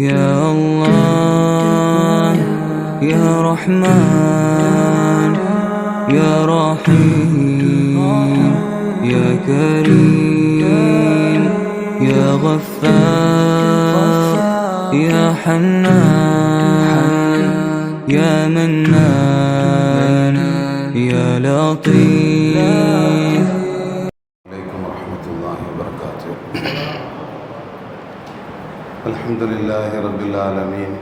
يا الله يا رحمن يا رحيم يا كريم يا غفار يا حنان يا منان يا لطيف. عليكم ورحمة الله وبركاته. الحمد لله رب العالمين.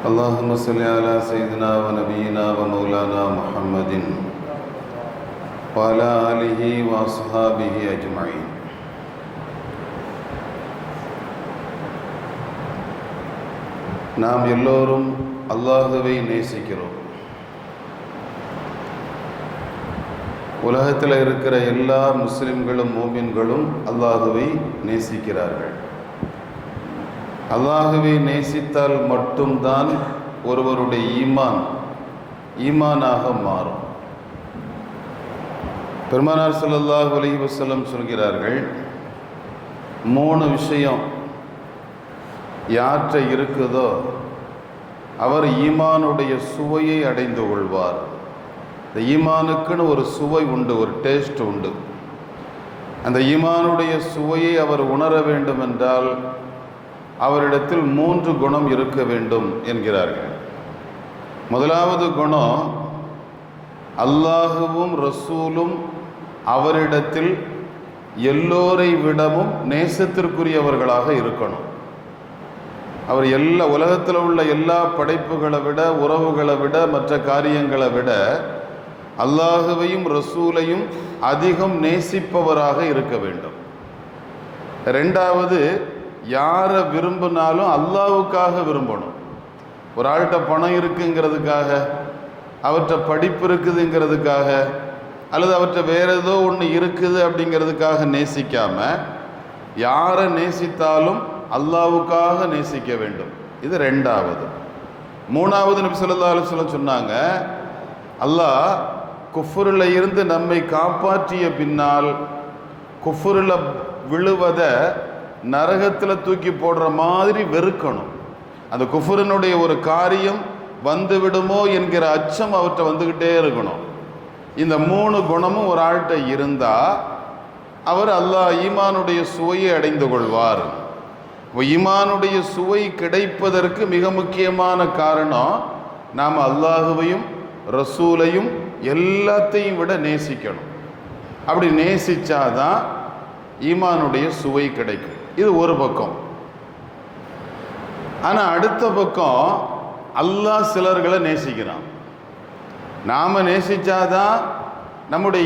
اللهم صل على سيدنا ونبينا ومولانا محمد وعلى آله وأصحابه أجمعين. நாம் எல்லோரும் அல்லாஹுவை நேசிக்கிறோம். உலகத்தில் இருக்கிற எல்லா முஸ்லிம்களும் மூமின்களும் அல்லாஹுவை நேசிக்கிறார்கள். அல்லாஹுவை நேசித்தால் மட்டும்தான் ஒருவருடைய ஈமானாக மாறும். பெருமானார் ஸல்லல்லாஹு அலைஹி வஸல்லம் சொல்கிறார்கள், 3 விஷயம் யாற்ற இருக்குதோ அவர் ஈமானுடைய சுவையை அடைந்து கொள்வார். இந்த ஈமானுக்குன்னு ஒரு சுவை உண்டு, ஒரு டேஸ்ட் உண்டு. அந்த ஈமானுடைய சுவையை அவர் உணர வேண்டும் என்றால் அவரிடத்தில் 3 குணம் இருக்க வேண்டும் என்கிறார்கள். முதலாவது குணம், அல்லாஹுவும் ரசூலும் அவரிடத்தில் எல்லோரை விடவும் நேசத்திற்குரியவர்களாக இருக்கணும். அவர் உலகத்தில் உள்ள எல்லா படைப்புகளை விட, உறவுகளை விட, மற்ற காரியங்களை விட அல்லாஹுவையும் ரசூலையும் அதிகம் நேசிப்பவராக இருக்க வேண்டும். 2வது, யாரை விரும்பினாலும் அல்லாஹ்வுக்காக விரும்பணும். ஒரு ஆள்கிட்ட பணம் இருக்குங்கிறதுக்காக, அவர்கிட்ட படிப்பு இருக்குதுங்கிறதுக்காக, அல்லது அவர்கிட்ட வேற ஏதோ ஒன்று இருக்குது அப்படிங்கிறதுக்காக நேசிக்காம, யாரை நேசித்தாலும் அல்லாஹ்வுக்காக நேசிக்க வேண்டும். இது 2வது. 3வது, நபி ஸல்லல்லாஹு அலைஹி வஸல்லம் சொன்னாங்க, அல்லாஹ் குஃப்ரில் இருந்து நம்மை காப்பாற்றிய பின்னால் குஃப்ரில் விழுவதை நரகத்தில் தூக்கி போடுற மாதிரி வெறுக்கணும். அந்த குஃப்ரினுடைய ஒரு காரியம் வந்து விடுமோ என்கிற அச்சம் அவர்கிட்ட வந்துக்கிட்டே இருக்கணும். இந்த 3 குணமும் ஒரு ஆள்கிட்ட இருந்தால் அவர் அல்லாஹ் ஈமானுடைய சுவையை அடைந்து கொள்வார். ஈமானுடைய சுவை கிடைப்பதற்கு மிக முக்கியமான காரணம், நாம் அல்லாஹுவையும் ரசூலையும் எல்லாத்தையும் விட நேசிக்கணும். அப்படி நேசிச்சாதான் ஈமானுடைய சுவை கிடைக்கும். இது ஒரு பக்கம். ஆனால் அடுத்த பக்கம், அல்லாஹ் சிலர்களை நேசிக்கிறான். நாம் நேசிச்சாதான் நம்முடைய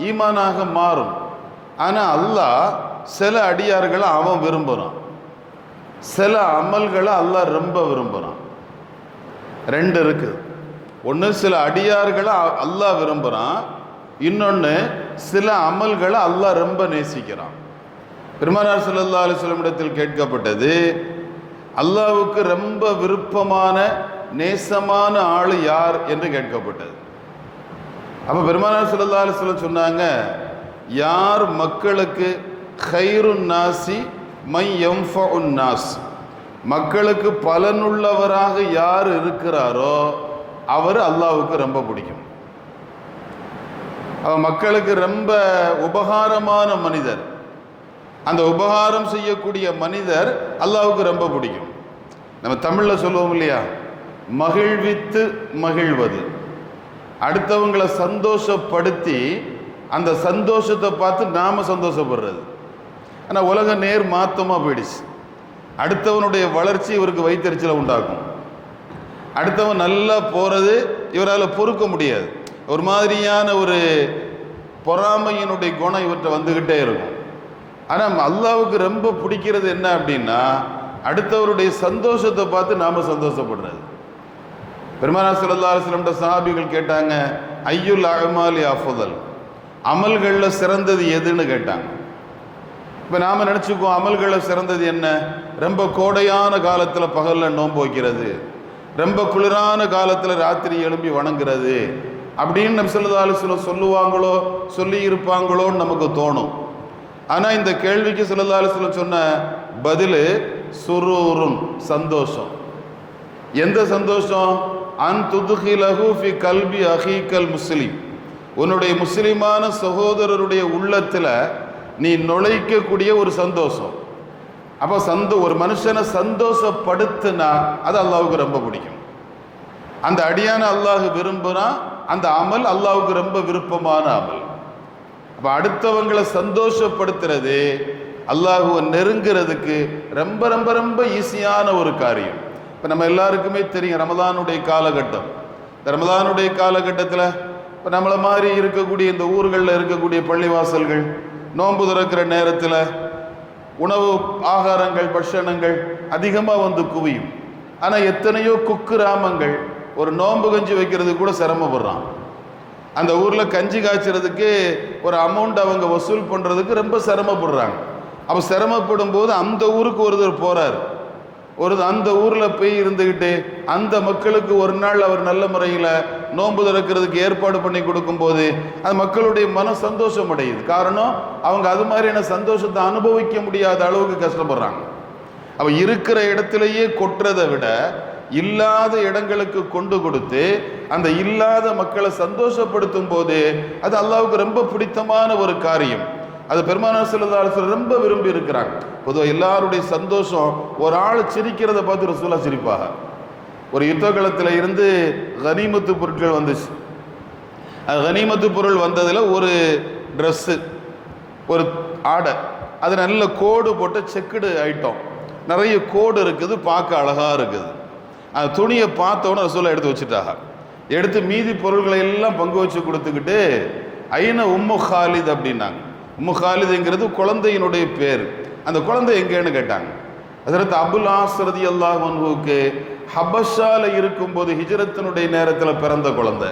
ஈமானாக மாறும். ஆனால் அல்லாஹ் சில அடியார்களை அவன் விரும்புகிறான், சில அமல்களை அல்லாஹ் ரொம்ப விரும்புகிறான். 2 இருக்குது. ஒன்று, சில அடியார்களை அல்லாஹ் விரும்புகிறான். இன்னொன்று, சில அமல்களை அல்லாஹ் ரொம்ப நேசிக்கிறான். பெருமானார் ஸல்லல்லாஹு அலைஹி வஸல்லம் இடத்தில் கேட்கப்பட்டது, அல்லாஹ்வுக்கு ரொம்ப விருப்பமான நேசமான ஆள் யார் என்று கேட்கப்பட்டது. அப்போ பெருமானார் ஸல்லல்லாஹு அலைஹி வஸல்லம் சொன்னாங்க, யார் மக்களுக்கு கைருன் நாசி மை யன்ஃபஉன் நாஸ், மக்களுக்கு பலனுள்ளவராக யார் இருக்கிறாரோ அவர் அல்லாஹ்வுக்கு ரொம்ப பிடிக்கும். அவன் மக்களுக்கு ரொம்ப உபகாரமான மனிதர், அந்த உபகாரம் செய்யக்கூடிய மனிதர் அல்லாஹ்வுக்கு ரொம்ப பிடிக்கும். நம்ம தமிழில் சொல்லுவோம் இல்லையா, மகிழ்வித்து மகிழ்வது, அடுத்தவங்களை சந்தோஷப்படுத்தி அந்த சந்தோஷத்தை பார்த்து நாம் சந்தோஷப்படுறது. ஆனால் உலக நேர் மாற்றமாக போயிடுச்சு. அடுத்தவனுடைய வளர்ச்சி இவருக்கு வைத்தறிச்சலை உண்டாக்கும். அடுத்தவன் நல்லா போகிறது இவரால் பொறுக்க முடியாது. ஒரு மாதிரியான ஒரு பொறாமையினுடைய குணம் இவர்கிட்ட வந்துக்கிட்டே இருக்கும். ஆனால் அல்லாஹ்வுக்கு ரொம்ப பிடிக்கிறது என்ன அப்படின்னா, அடுத்தவருடைய சந்தோஷத்தை பார்த்து நாம் சந்தோஷப்படுறது. பெருமானார் ஸல்லல்லாஹு அலைஹி வஸல்லம் சஹாபிகள் கேட்டாங்க, ஐயுல் அமாலி அஃதல், அமல்களில் சிறந்தது எதுன்னு கேட்டாங்க. இப்போ நாம் நினச்சிக்குவோம், அமல்களில் சிறந்தது என்ன? ரொம்ப கோடையான காலத்தில் பகலில் நோன்பு வைக்கிறது, ரொம்ப குளிரான காலத்தில் ராத்திரி எழும்பி வணங்குறது அப்படின்னு நபி ஸல்லல்லாஹு அலைஹி வஸல்லம் சொல்லுவாங்களோ சொல்லி இருப்பாங்களோன்னு நமக்கு தோணும். ஆனால் இந்த கேள்விக்கு ஸல்லல்லாஹு அலைஹி வஸல்லம் சொன்ன பதிலு சுரூருன், சந்தோஷம். எந்த சந்தோஷம்? அன் துதுகிலஹு ஃபி கல்பி அஹீக்கல் முஸ்லிம், உன்னுடைய முஸ்லிமான சகோதரருடைய உள்ளத்தில் நீ நுழைக்கக்கூடிய ஒரு சந்தோஷம். அப்போ ஒரு மனுஷனை சந்தோஷப்படுத்தினா அது அல்லாஹ்வுக்கு ரொம்ப பிடிக்கும். அந்த அடியான அல்லாஹ் விரும்புனா அந்த அமல் அல்லாஹ்வுக்கு ரொம்ப விருப்பமான அமல். அப்போ அடுத்தவங்களை சந்தோஷப்படுத்துறது அல்லாஹ்வை நெருங்கிறதுக்கு ரொம்ப ரொம்ப ரொம்ப ஈஸியான ஒரு காரியம். இப்போ நம்ம எல்லாருக்குமே தெரியும் ரமலானுடைய காலகட்டம். இந்த ரமலானுடைய காலகட்டத்தில் இப்போ நம்மளை மாதிரி இருக்கக்கூடிய இந்த ஊர்களில் இருக்கக்கூடிய பள்ளிவாசல்கள் நோன்பு திறக்கிற நேரத்தில் உணவு ஆகாரங்கள் பட்சணங்கள் அதிகமாக வந்து குவியும். ஆனால் எத்தனையோ குக்கிராமங்கள் ஒரு நோன்பு கஞ்சி வைக்கிறதுக்கு கூட சிரமப்படுறான். அந்த ஊரில் கஞ்சி காய்ச்சறதுக்கு ஒரு அமௌண்ட் அவங்க வசூல் பண்ணுறதுக்கு ரொம்ப சிரமப்படுறாங்க. அப்போ சிரமப்படும் போது அந்த ஊருக்கு ஒருத்தர் போகிறார். அந்த ஊரில் போய் இருந்துக்கிட்டு அந்த மக்களுக்கு ஒரு நாள் அவர் நல்ல முறையில் நோன்பு திறக்கிறதுக்கு ஏற்பாடு பண்ணி கொடுக்கும்போது அந்த மக்களுடைய மன சந்தோஷம் அடையுது. காரணம் அவங்க அது மாதிரியான சந்தோஷத்தை அனுபவிக்க முடியாத அளவுக்கு கஷ்டப்படுறாங்க. அப்போ இருக்கிற இடத்துலையே கொட்டுறதை விட இல்லாத இடங்களுக்கு கொண்டு கொடுத்து அந்த இல்லாத மக்களை சந்தோஷப்படுத்தும் போது அது அல்லாஹ்வுக்கு ரொம்ப பிடித்தமான ஒரு காரியம். அது பெருமானார் ஸல்லல்லாஹு அலைஹி வஸல்லம் ரொம்ப விரும்பி இருக்கிறாங்க. பொதுவாக எல்லாருடைய சந்தோஷம் ஒரு ஆள் சிரிக்கிறத பார்த்து ரசூலுல்லாஹ் சிரிப்பாங்க. ஒரு யுத்த காலத்தில் இருந்து கனிமத்து பொருட்கள் வந்துச்சு. அது கனிமத்து பொருள் வந்ததில் ஒரு ட்ரெஸ்ஸு, ஒரு ஆடை, அது நல்ல கோடு போட்ட செக்குடு ஐட்டம், நிறைய கோடு இருக்குது, பார்க்க அழகாக இருக்குது. அந்த துணியை பார்த்தோன்னே ரசூலுல்லாஹ் எடுத்து வச்சுட்டாங்க. எடுத்து மீதி பொருள்களை எல்லாம் பங்கு வச்சு கொடுத்துக்கிட்டு ஐன உம்மு ஹாலித் அப்படின்னாங்க. உம்மு ஹாலிதுங்கிறது குழந்தையினுடைய பேர். அந்த குழந்தை எங்கேன்னு கேட்டாங்க. ஹஜ்ரத் அபுல் ஆஸ் ரலியல்லாஹு அன்ஹுவுக்கு ஹபஷால இருக்கும்போது ஹிஜ்ரத்தினுடைய நேரத்தில் பிறந்த குழந்தை.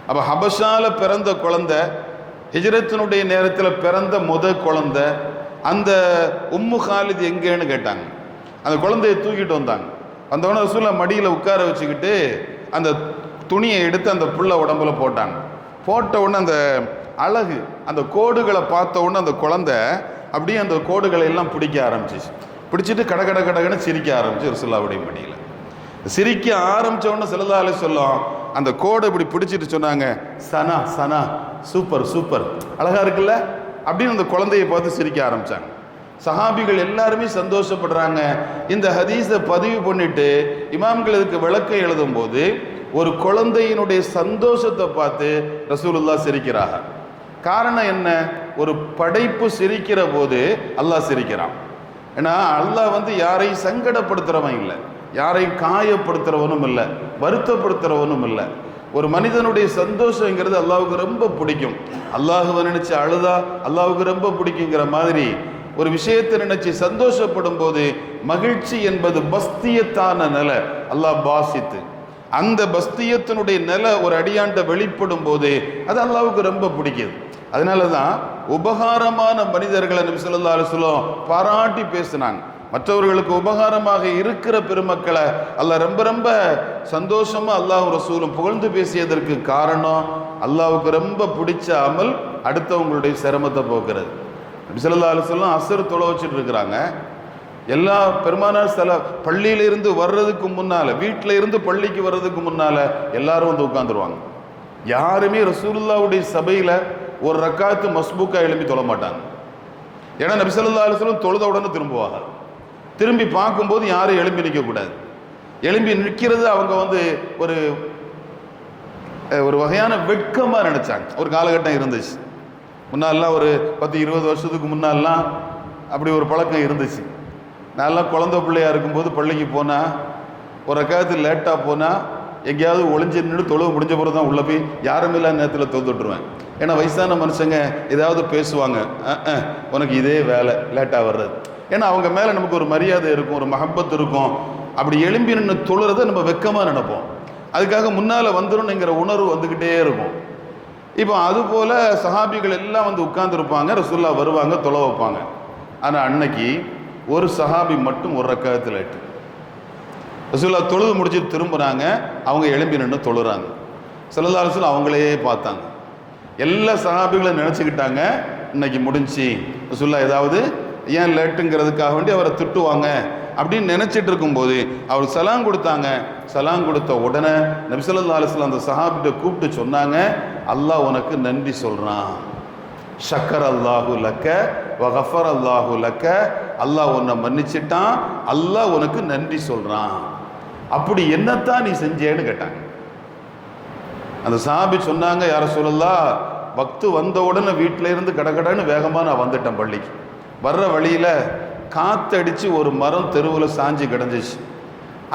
அப்போ ஹபஷால பிறந்த குழந்தை, ஹிஜ்ரத்தினுடைய நேரத்தில் பிறந்த குழந்தை. அந்த உம்மு ஹாலித் எங்கேன்னு கேட்டாங்க. அந்த குழந்தையை தூக்கிட்டு வந்தாங்க. வந்தவொடனே ரசூலுல்லாஹ் மடியில் உட்கார வச்சுக்கிட்டு அந்த துணியை எடுத்து அந்த புள்ள உடம்புல போட்டாங்க. போட்ட உடனே அந்த அழகு, அந்த கோடுகளை பார்த்த உடனே அந்த குழந்தை அப்படியே அந்த கோடுகளை எல்லாம் பிடிக்க ஆரம்பிச்சிச்சு. பிடிச்சிட்டு கடகடன்னு சிரிக்க ஆரம்பிச்சு ரசூலுல்லாஹ்வுடைய மடியில். சிரிக்க ஆரம்பித்த உடனே ஸல்லல்லாஹு அலைஹி வஸல்லம் அந்த கோடை இப்படி பிடிச்சிட்டு சொன்னாங்க, சனா சனா, சூப்பர் சூப்பர், அழகா இருக்குல்ல அப்படின்னு அந்த குழந்தையை பார்த்து சிரிக்க ஆரம்பித்தாங்க. சஹாபிகள் எல்லாருமே சந்தோஷப்படுறாங்க. இந்த ஹதீஸை பதிவு பண்ணிட்டு இமாம்கள் இதுக்கு விளக்கம் எழுதும் போது ஒரு குழந்தையினுடைய சந்தோஷத்தை பார்த்து ரசூலுல்லாஹ் சிரிக்கிறாங்க. காரணம் என்ன? ஒரு படைப்பு சிரிக்கிற போது அல்லாஹ் சிரிக்கிறான். ஏன்னா அல்லாஹ் யாரையும் சங்கடப்படுத்துறவன் இல்லை, யாரையும் காயப்படுத்துறவனும் இல்லை, வருத்தப்படுத்துறவனும் இல்லை. ஒரு மனிதனுடைய சந்தோஷங்கிறது அல்லாஹ்வுக்கு ரொம்ப பிடிக்கும். அல்லாஹ்வை நினைச்சு அழுதா அல்லாஹ்வுக்கு ரொம்ப பிடிக்குங்கிற மாதிரி ஒரு விஷயத்தை நினைச்சு சந்தோஷப்படும் போது மகிழ்ச்சி என்பது பஸ்தியத்தான நிலை. அல்லாஹ் பாசித்து அந்த பஸ்தியத்தினுடைய நிலை ஒரு அடியாண்ட வெளிப்படும் போது அது அல்லாஹ்வுக்கு ரொம்ப பிடிக்குது. அதனால தான் உபகாரமான மனிதர்களை நபி ஸல்லல்லாஹு அலைஹி வஸல்லம் பாராட்டி பேசினாங்க. மற்றவர்களுக்கு உபகாரமாக இருக்கிற பெருமக்களை அல்லாஹ் ரொம்ப ரொம்ப சந்தோஷமா அல்லாஹ் ரசூலும் புகழ்ந்து பேசியதற்கு காரணம் அல்லாஹ்வுக்கு ரொம்ப பிடிச்ச அமல் அடுத்தவங்களுடைய சிரமத்தை போக்குறது. நபி ஸல்லல்லாஹு அலைஹி வஸல்லம் அஸ்ர் தொலை வச்சுட்டு இருக்கிறாங்க. எல்லா பெருமானார் பள்ளியிலிருந்து வர்றதுக்கு முன்னால், வீட்டில் இருந்து பள்ளிக்கு வர்றதுக்கு முன்னால் எல்லாரும் உட்காந்துருவாங்க. யாருமே ரசூலுல்லாஹ்வுடைய சபையில் ஒரு ரக்காத்து மஸ்பூக்கா எழுப்பி தொழ மாட்டாங்க. ஏன்னா நபி ஸல்லல்லாஹு அலைஹி வஸல்லம் தொழுத உடனே திரும்புவாங்க. திரும்பி பார்க்கும்போது யாரும் எழும்பி நிற்கக்கூடாது. எழும்பி நிற்கிறது அவங்க ஒரு வகையான வெட்கமாக நினச்சாங்க. ஒரு காலகட்டம் இருந்துச்சு. முன்னாலாம் ஒரு 10-20 வருஷத்துக்கு முன்னாலாம் அப்படி ஒரு பழக்கம் இருந்துச்சு. நான்லாம் குழந்தை பிள்ளையாக இருக்கும்போது பள்ளிக்கு போனால் ஒரு ரக்காத்து லேட்டாக போனால் எங்கேயாவது ஒளிஞ்சு நின்று தொழுவு முடிஞ்ச பிறகு தான் உள்ளே போய் யாரும் இல்லாத நேரத்தில் தொழுதுட்டுருவேன். ஏன்னா வயசான மனுஷங்க ஏதாவது பேசுவாங்க, உனக்கு இதே வேலை லேட்டாக வர்றது. ஏன்னா அவங்க மேலே நமக்கு ஒரு மரியாதை இருக்கும், ஒரு மஹப்பத் இருக்கும். அப்படி எழும்பி நின்று தொழுறதை நம்ம வெக்கமாக நினைப்போம். அதுக்காக முன்னால் வந்துடணுங்கிற உணர்வு வந்துக்கிட்டே இருக்கும். இப்போ அதுபோல் சஹாபிகள் எல்லாம் உட்கார்ந்துருப்பாங்க, ரசூலுல்லாஹ் வருவாங்க, தொழ வைப்பாங்க. ஆனால் அன்னைக்கு ஒரு சஹாபி மட்டும் ஒரு ரக்காத்தில் லேட்டு. ரசூலுல்லாஹ் தொழுது முடிச்சுட்டு திரும்புகிறாங்க, அவங்க எழும்பி நின்று தொழுறாங்க. ஸல்லல்லாஹு அலைஹி வஸல்லம் அவங்களே பார்த்தாங்க. எல்லா சஹாபிகளும் நினச்சிக்கிட்டாங்க இன்னைக்கு முடிஞ்சு ரசூலுல்லாஹ் ஏதாவது ஏன் லேட்டுங்கிறதுக்காக வேண்டி அவரை திட்டுவாங்க அப்படின்னு நினச்சிட்டு இருக்கும்போது அவர் சலாம் கொடுத்தாங்க. சலாம் கொடுத்த உடனே நபி ஸல்லல்லாஹு அலைஹி வஸல்லம் அந்த சஹாபிட்ட கூப்பிட்டு சொன்னாங்க, அல்லாஹ் உனக்கு நன்றி சொல்கிறான். ஷக்கர் அல்லாஹு லக்க வகஃபர் அல்லாஹு லக்க, அல்லாஹ் உன்னை மன்னிச்சிட்டான், அல்லாஹ் உனக்கு நன்றி சொல்கிறான். அப்படி என்னத்தான் நீ செஞ்சேன்னு கேட்டாங்க. அந்த சஹாபி சொன்னாங்க, யார சொல்லலாம், வக்து வந்த உடனே வீட்டில இருந்து கடகடன்னு வேகமாக நான் வந்துட்டேன் பள்ளிக்கு. வர்ற வழியில் காத்தடிச்சு ஒரு மரம் தெருவில் சாஞ்சி கிடந்துச்சு.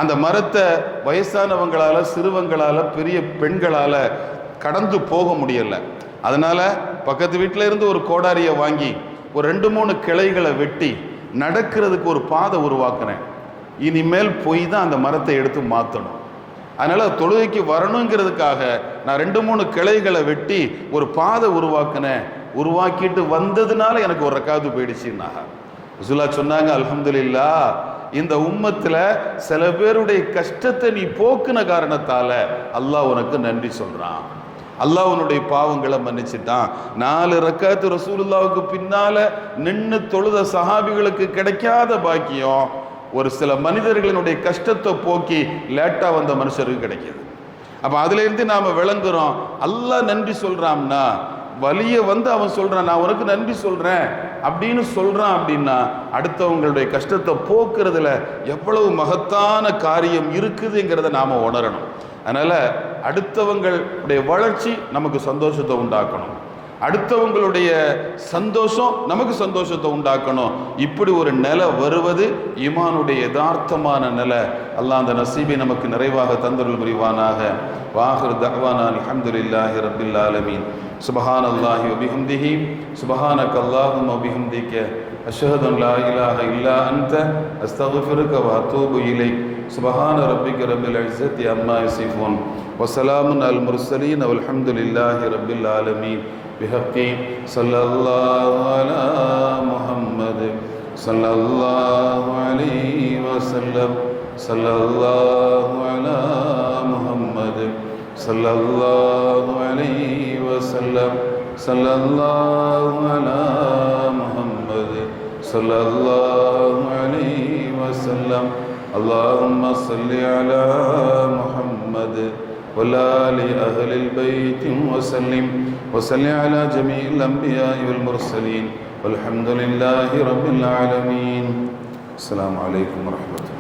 அந்த மரத்தை வயசானவங்களால், சிறுவங்களால், பெரிய பெண்களால் கடந்து போக முடியலை. அதனால் பக்கத்து வீட்டில் இருந்து ஒரு கோடாரியை வாங்கி ஒரு 2-3 கிளைகளை வெட்டி நடக்கிறதுக்கு ஒரு பாதை உருவாக்குனேன். இனிமேல் போய் தான் அந்த மரத்தை எடுத்து மாற்றணும். அதனால் தொழுகைக்கு வரணுங்கிறதுக்காக நான் 2-3 கிளைகளை வெட்டி ஒரு பாதை உருவாக்கினேன். உருவாக்கிட்டு வந்ததுனால எனக்கு ஒரு ரக்காத்து போயிடுச்சுன்னா ரசூலுல்லாஹ் சொன்னாங்க, அல்ஹம்துலில்லாஹ், இந்த உம்மத்தில் சில பேருடைய கஷ்டத்தை நீ போக்குன காரணத்தால் அல்லாஹ் உனக்கு நன்றி சொல்கிறான். அல்லாஹ் உன்னுடைய பாவங்களை மன்னிச்சிட்டான். 4 ரக்காத்து ரசூலுல்லாஹ்வுக்கு பின்னால் நின்று தொழுத சஹாபிகளுக்கு கிடைக்காத பாக்கியம் ஒரு சில மனிதர்களினுடைய கஷ்டத்தை போக்கி லேட்டாக வந்த மனுஷருக்கு கிடைக்கிது. அப்போ அதுலேருந்து நாம் விளங்குறோம், அல்லாஹ் நன்றி சொல்கிறான்னா, வலிய வந்து அவன் சொல்கிறான் நான் உனக்கு நன்றி சொல்கிறேன் அப்படின்னு சொல்கிறான் அப்படின்னா அடுத்தவங்களுடைய கஷ்டத்தை போக்குறதுல எவ்வளவு மகத்தான காரியம் இருக்குதுங்கிறத நாம் உணரணும். அதனால் அடுத்தவங்களுடைய வளர்ச்சி நமக்கு சந்தோஷத்தை உண்டாக்கணும், அடுத்தவங்களுடைய சந்தோஷம் நமக்கு சந்தோஷத்தை உண்டாக்கணும். இப்படி ஒரு நிலை வருவது ஈமானுடைய யதார்த்தமான நிலை. அல்லாஹ் அந்த நசீபை நமக்கு நிறைவாக தந்தருள் புரிவானாக. வாஹிர் தஅவானா அல்ஹம்துலில்லாஹி ரப்பில் ஆலமீன். சுப்ஹானல்லாஹி வ பிஹம்திஹி சுப்ஹானக அல்லாஹும்ம வ பிஹம்திக அஷ்ஹது அன் லா இலாஹ இல்லா அன்த அஸ்தக்ஃபிருக வ அத்தூபு இலைக். சுப்ஹான ரப்பிக ரப்பில் இஸ்ஸத்தி அம்மா யசிஃபூன் வ ஸலாமுன் அல் முர்ஸலீன் வல்ஹம்துலில்லாஹி ரப்பில் ஆலமீன். بحقي صلى الله على محمد صلى الله عليه وسلم صلى الله على محمد صلى الله عليه وسلم صلى الله على محمد صلى الله عليه وسلم. اللهم صل على محمد وآل أهل البيت وسلم وصل على جميع الأنبياء والمرسلين والحمد لله رب العالمين. السلام عليكم ورحمة الله.